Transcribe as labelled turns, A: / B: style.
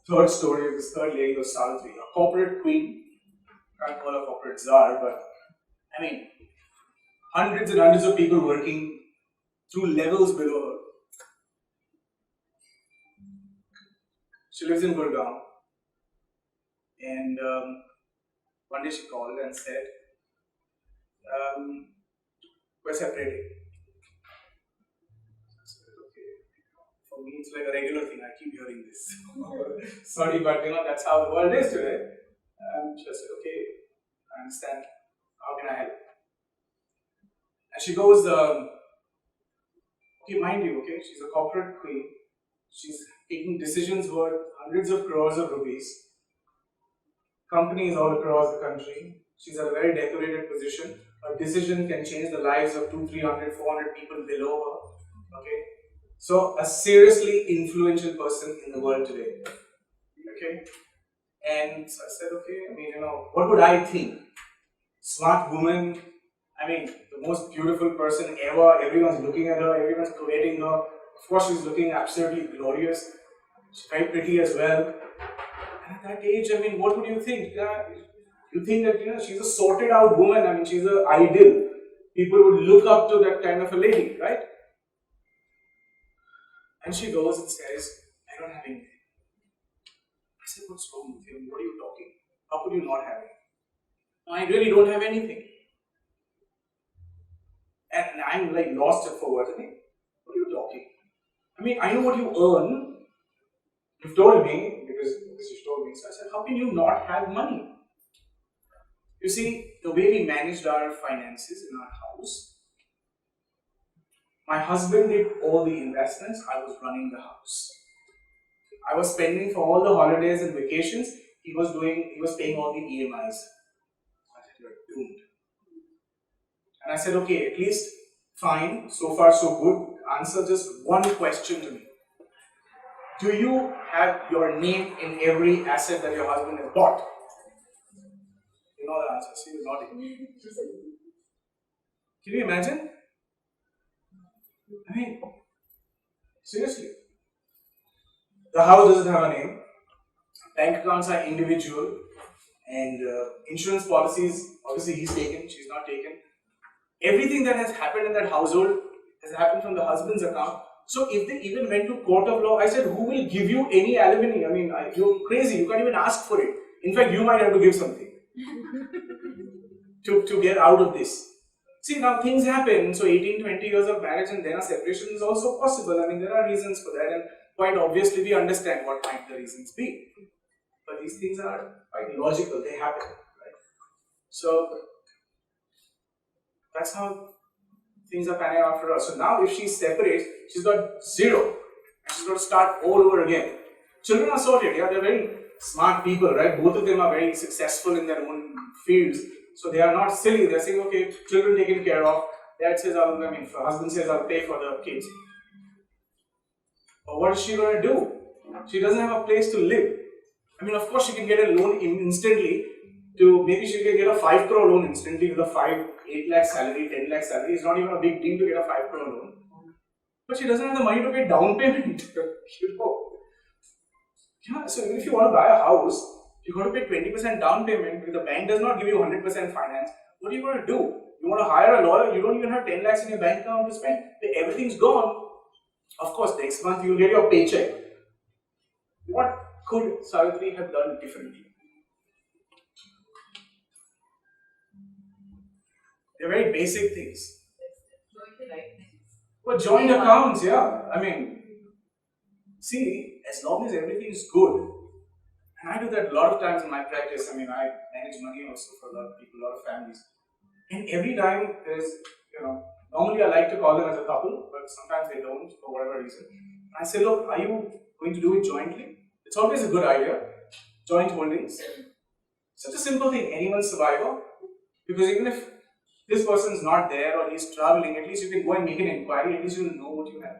A: third story of this third lady was Savitri, a corporate queen. Can't call her corporate czar, but I mean, hundreds and hundreds of people working through levels below her. She lives in Gurgaon, and one day she called and said, "We're separating." I said, "Okay." For me, it's like a regular thing. I keep hearing this. Sorry, but that's how the world is today. She said, "Okay, I understand. How can I help?" And she goes, "Okay, mind you, okay, she's a corporate queen. She's taking decisions worth hundreds of crores of rupees. Companies all across the country. She's at a very decorated position. Her decision can change the lives of 200, 300, 400 people below her. Okay, so a seriously influential person in the world today. Okay, and so I said, okay, I mean, what would I think? Smart woman. I mean, the most beautiful person ever. Everyone's looking at her. Everyone's coveting her. Of course, she's looking absolutely glorious. She's very pretty as well. And at that age, I mean, what would you think? You think that she's a sorted out woman. I mean, she's an ideal. People would look up to that kind of a lady, right? And she goes and says, "I don't have anything." I said, "What's wrong with you? What are you talking? How could you not have it?" "No, I really don't have anything." And I'm like lost for words. I mean, what are you talking? I mean, I know what you earn. You've told me, because you've told me. So I said, "How can you not have money?" You see, the way we managed our finances in our house, my husband did all the investments, I was running the house. I was spending for all the holidays and vacations, he was paying all the EMIs. I said, "You're doomed." And I said, "Okay, at least fine, so far so good. Answer just one question to me. Do you have your name in every asset that your husband has bought?" You know the answer, so you're nodding. Can you imagine? I mean, seriously. The house doesn't have a name, bank accounts are individual, and insurance policies, obviously he's taken, she's not taken. Everything that has happened in that household has happened from the husband's account. So if they even went to court of law, I said, who will give you any alimony? I mean, you're crazy, you can't even ask for it. In fact, you might have to give something to get out of this. See, now things happen, so 18, 20 years of marriage and then a separation is also possible. I mean, there are reasons for that, and quite obviously we understand what might the reasons be. But these things are quite logical, they happen, right? So, that's how things are panning out for her. So now if she separates, she's got zero, and she's got to start all over again. Children are sorted, yeah, they're very smart people, right? Both of them are very successful in their own fields. So they are not silly, they're saying, okay, children taken care of. Dad says, husband says, I'll pay for the kids. But what is she going to do? She doesn't have a place to live. I mean, of course, she can get a loan instantly. Maybe she can get a 5 crore loan instantly with a 8 lakh salary, 10 lakh salary. It's not even a big deal to get a 5 crore loan. But she doesn't have the money to pay down payment. Yeah, so if you want to buy a house, you've got to pay 20% down payment because the bank does not give you 100% finance. What are you going to do? You want to hire a lawyer, you don't even have 10 lakhs in your bank account to spend. Everything's gone. Of course, next month you'll get your paycheck. What could Savitri have done differently? They're very basic things. Well, joint accounts, yeah. I mean, see, as long as everything is good, and I do that a lot of times in my practice. I mean, I manage money also for a lot of people, a lot of families. And every time there's, normally I like to call them as a couple, but sometimes they don't for whatever reason. I say, look, are you going to do it jointly? It's always a good idea. Joint holdings. Such a simple thing, anyone's survivor. Because even if this person's not there or he's traveling, at least you can go and make an inquiry, at least you will know what you have.